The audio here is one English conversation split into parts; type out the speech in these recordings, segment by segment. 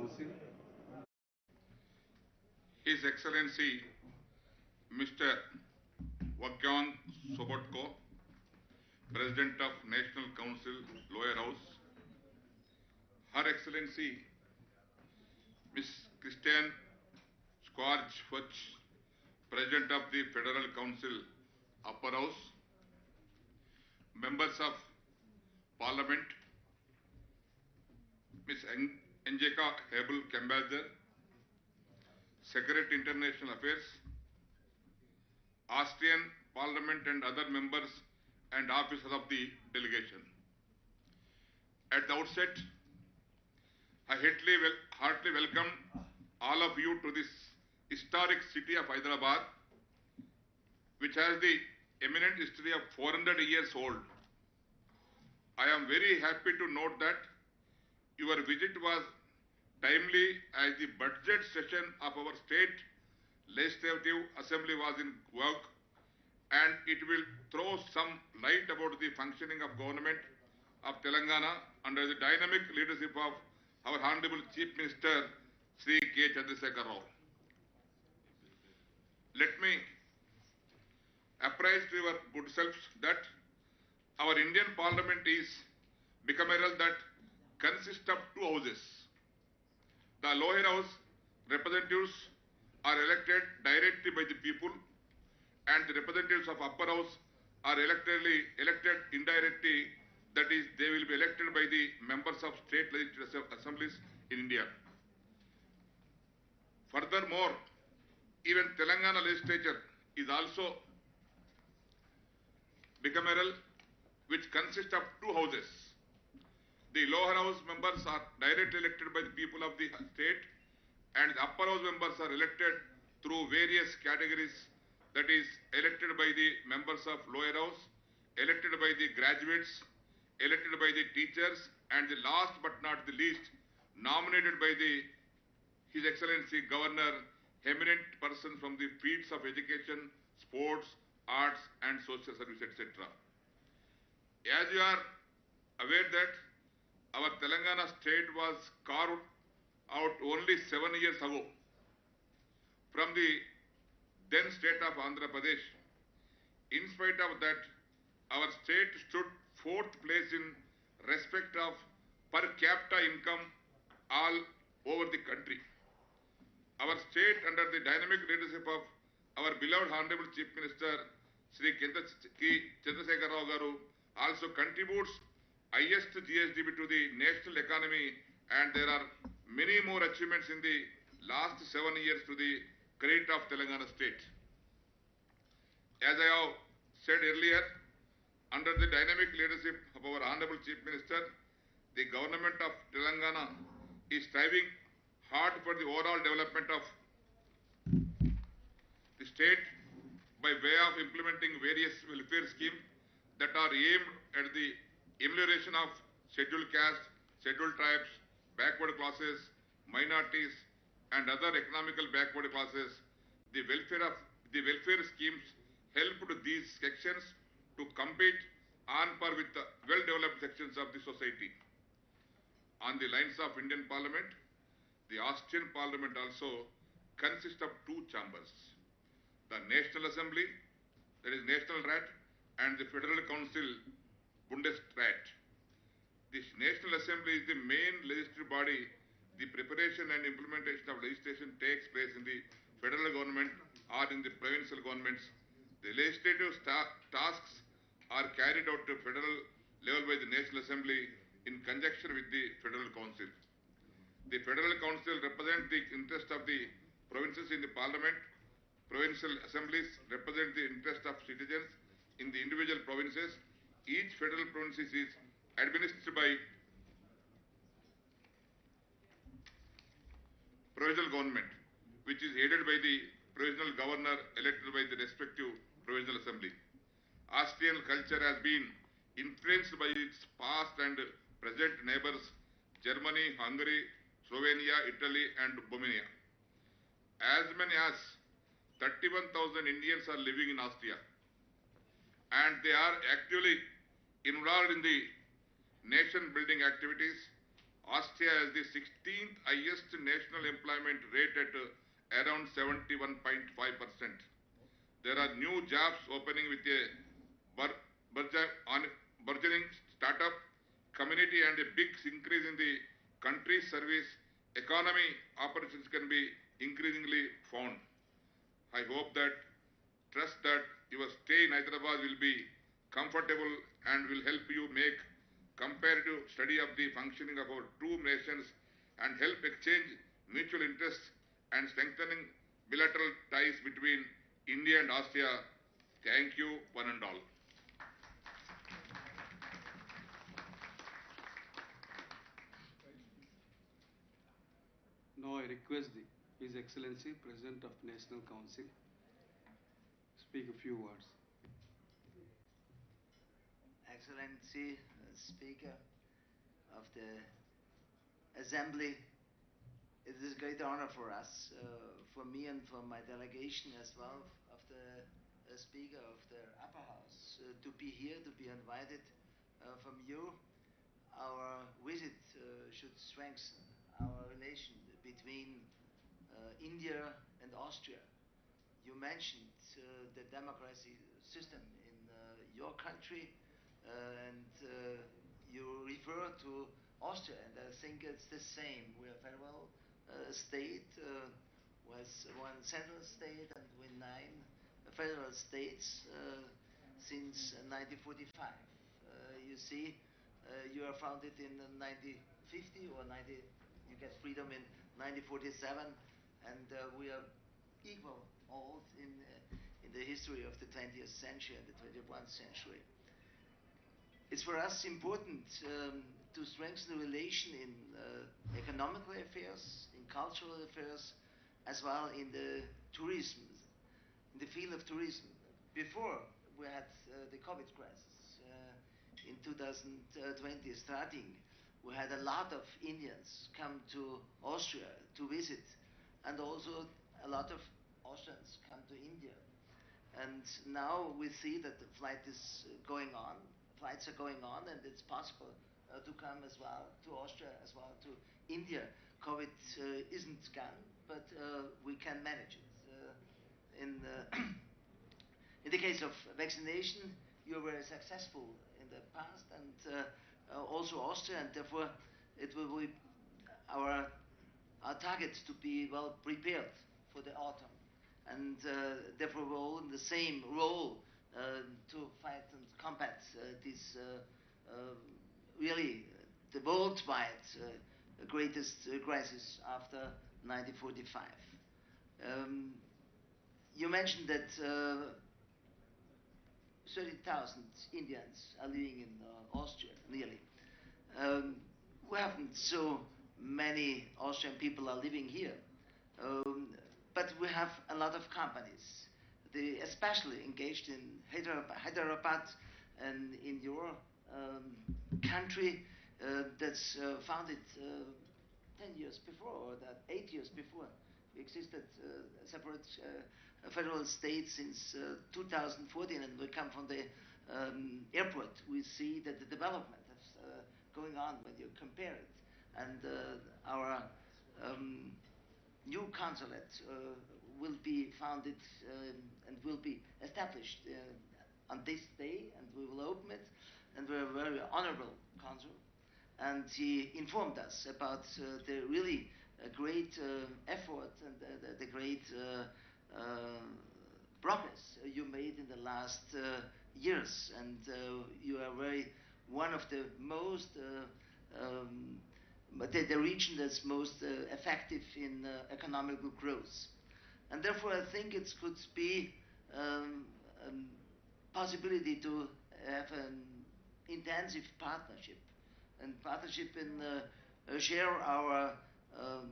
Council. His Excellency Mr. Wagyang Sobotko, President of National Council, Lower House. Her Excellency Ms. Christian Schwarz-Fuchs, President of the Federal Council, Upper House. Members of Parliament, Ms. Njeka Hebel Kembadzer, Secretary International Affairs, Austrian Parliament and other members and officers of the delegation. At the outset, I heartily welcome all of you to this historic city of Hyderabad, which has the eminent history of 400 years old. I am very happy to note that your visit was timely as the budget session of our state legislative assembly was in work, and it will throw some light about the functioning of government of Telangana under the dynamic leadership of our Honorable Chief Minister Sri K. Chandrasekhar Rao. Let me apprise to your good selves that our Indian Parliament is bicameral that consists of two houses. The lower house representatives are elected directly by the people, and the representatives of upper house are elected indirectly, that is, they will be elected by the members of state legislative assemblies in India. Furthermore, even Telangana legislature is also bicameral, which consists of two houses. The lower house members are directly elected by the people of the state, and the upper house members are elected through various categories, that is, elected by the members of lower house, elected by the graduates, elected by the teachers, and the last but not the least, nominated by His Excellency Governor, eminent person from the fields of education, sports, arts, and social service, etc. As you are aware that our Telangana state was carved out only 7 years ago from the then state of Andhra Pradesh. In spite of that, our state stood 4th place in respect of per capita income all over the country. Our state, under the dynamic leadership of our beloved Honorable Chief Minister Sri Chandrasekhar Rao Garu, also contributes highest GSDP to the national economy, and there are many more achievements in the last 7 years to the credit of Telangana state. As I have said earlier, under the dynamic leadership of our Honorable Chief Minister, the government of Telangana is striving hard for the overall development of the state by way of implementing various welfare schemes that are aimed at the amelioration of scheduled castes, scheduled tribes, backward classes, minorities, and other economical backward classes. The welfare schemes helped these sections to compete on par with the well-developed sections of the society. On the lines of Indian Parliament, the Austrian Parliament also consists of two chambers: the National Assembly, that is National Rat, and the Federal Council, Bundesrat. This National Assembly is the main legislative body. The preparation and implementation of legislation takes place in the federal government or in the provincial governments. The legislative tasks are carried out to federal level by the National Assembly in conjunction with the Federal Council. The Federal Council represents the interest of the provinces in the Parliament. Provincial assemblies represent the interest of citizens in the individual provinces. Each federal province is administered by provisional government, which is headed by the provisional governor elected by the respective provisional assembly. Austrian culture has been influenced by its past and present neighbors Germany, Hungary, Slovenia, Italy, and Romania. As many as 31,000 Indians are living in Austria, and they are actively involved in the nation building activities Austria has the 16th highest national employment rate at around 71.5%. There are new jobs opening with a burgeoning startup community and a big increase in the country's service economy. Opportunities can be increasingly found. I hope that, trust that your stay in Hyderabad will be comfortable and will help you make comparative study of the functioning of our two nations and help exchange mutual interests and strengthening bilateral ties between India and Austria. Thank you, one and all. Now I request His Excellency, President of National Council, speak a few words. Excellency, Speaker of the Assembly, it is a great honor for us, for me and for my delegation as well, of the Speaker of the Upper House, to be here, to be invited from you. Our visit should strengthen our relation between India and Austria. You mentioned the democracy system in your country, and you refer to Austria, and I think it's the same. We're a federal state with one central state and with 9 federal states since 1945. You see, you are founded in 1950 or 90. You get freedom in 1947, and we are equal old in the history of the 20th century and the 21st century. It's for us important to strengthen the relation in economical affairs, in cultural affairs, as well in the tourism, in the field of tourism. Before we had the COVID crisis in 2020 starting, we had a lot of Indians come to Austria to visit, and also a lot of Austrians come to India. And now we see that the flights are going on, and it's possible to come as well to Austria, as well to India. COVID isn't gone, but we can manage it. In the case of vaccination, you were very successful in the past, and also Austria, and therefore it will be our target to be well prepared for the autumn, and therefore we're all in the same role to fight and combat this really the worldwide greatest crisis after 1945. You mentioned that 30,000 Indians are living in Austria, nearly. We haven't so many Austrian people are living here, but we have a lot of companies. They especially engaged in Hyderabad and in your country that's founded 10 years before, or that 8 years before. We existed separate federal states since 2014, and we come from the airport. We see that the development is going on when you compare it. And our new consulate will be founded and will be established on this day, and we will open it. And we're a very honorable consul. And he informed us about the really great effort and the great progress you made in the last years. And you are one of the most the region that's most effective in economical growth. And therefore I think it could be possibility to have an intensive partnership in share our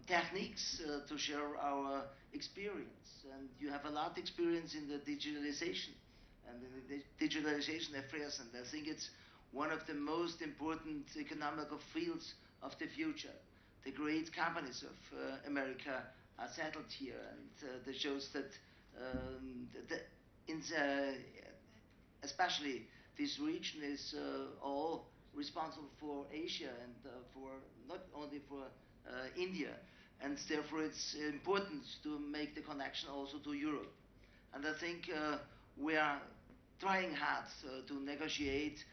techniques, to share our experience. And you have a lot of experience in the digitalization and in the digitalization affairs, and I think it's one of the most important economical fields of the future. The great companies of America are settled here, and that shows that especially this region is all responsible for Asia and for not only for India, and therefore it's important to make the connection also to Europe. And I think we are trying hard to negotiate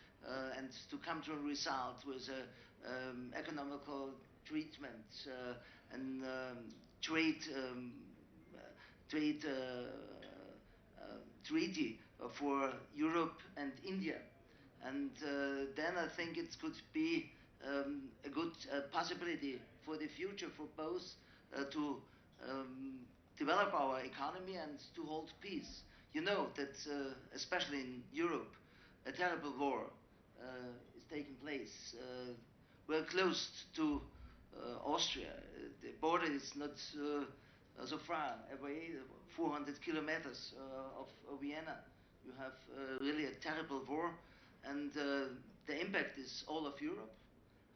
and to come to a result with economical treatment and trade trade treaty for Europe and India. And then I think it could be a good possibility for the future for both to develop our economy and to hold peace. You know that, especially in Europe, a terrible war is taking place. We're close to Austria. The border is not so far away, 400 kilometers of Vienna. You have really a terrible war, and the impact is all of Europe.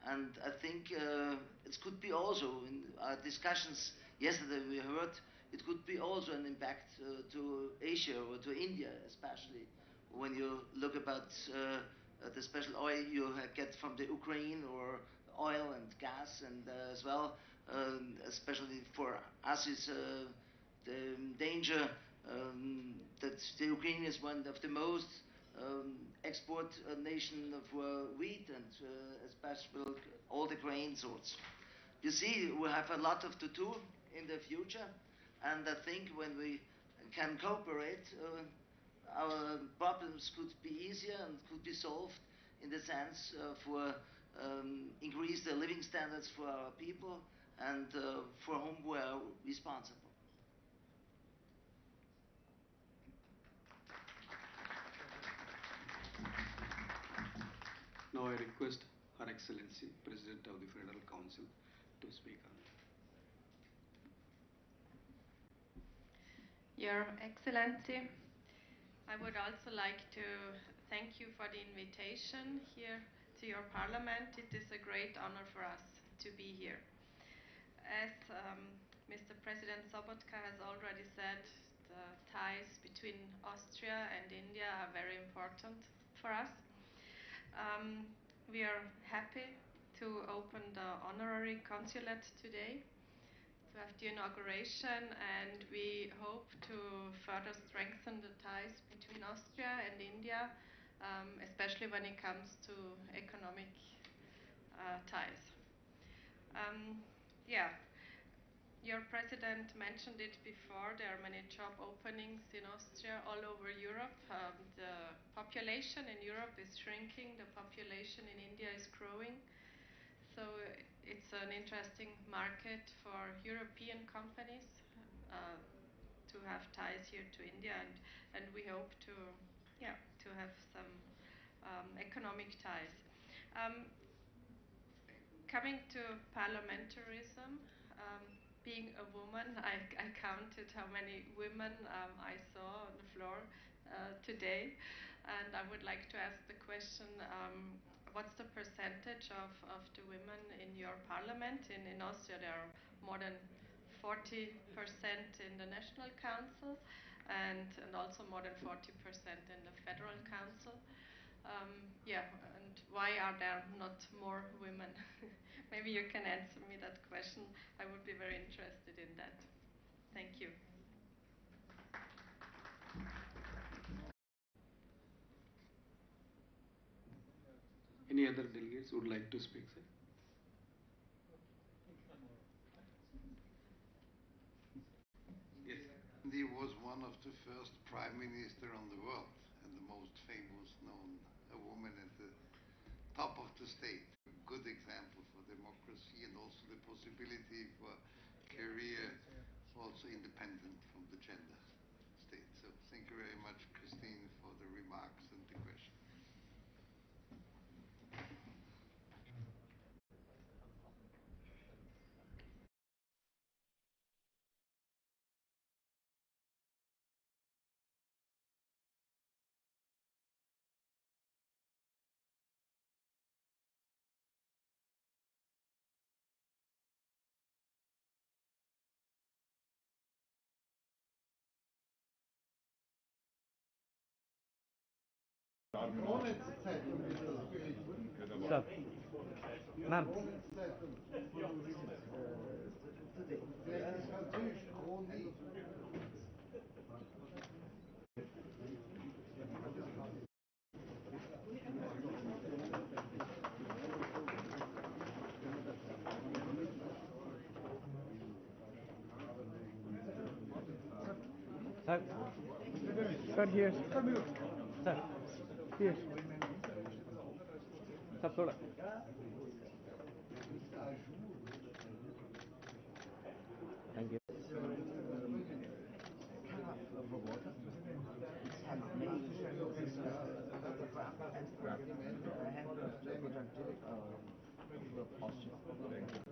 And I think it could be also in our discussions yesterday we heard it could be also an impact to Asia or to India, especially when you look about the special oil you get from the Ukraine, or oil and gas, and as well, especially for us, is the danger that the Ukraine is one of the most export nation for wheat and especially all the grain sorts. You see, we have a lot of to do in the future, and I think when we can cooperate, our problems could be easier and could be solved in the sense for increase the living standards for our people and for whom we are responsible. Now I request Her Excellency, President of the Federal Council, to speak on it. Your Excellency, I would also like to thank you for the invitation here to your Parliament. It is a great honor for us to be here. As Mr. President Sobotka has already said, the ties between Austria and India are very important for us. We are happy to open the honorary consulate today, to have the inauguration, and we hope to further strengthen the ties between Austria and India, especially when it comes to economic ties. Yeah, your president mentioned it before, there are many job openings in Austria all over Europe. The population in Europe is shrinking, the population in India is growing. So it's an interesting market for European companies to have ties here to India, and we hope to have some economic ties. Coming to parliamentarism, being a woman, I counted how many women I saw on the floor today, and I would like to ask the question, what's the percentage of the women in your parliament? In Austria there are more than 40% in the National Council, and also more than 40% in the Federal Council. And why are there not more women? Maybe you can answer me that question. I would be very interested in that. Thank you. Any other delegates would like to speak, sir? Yes. He was one of the first prime minister on the world and the most famous known a woman at the top of the state. A good example for democracy and also the possibility for career also independent from the gender state. So thank you very much, Christine, for the remarks and the question. Stop. Ma'am. Sir. Sir, here. Sir. Here. Sir, thoda. Thank you. Austria.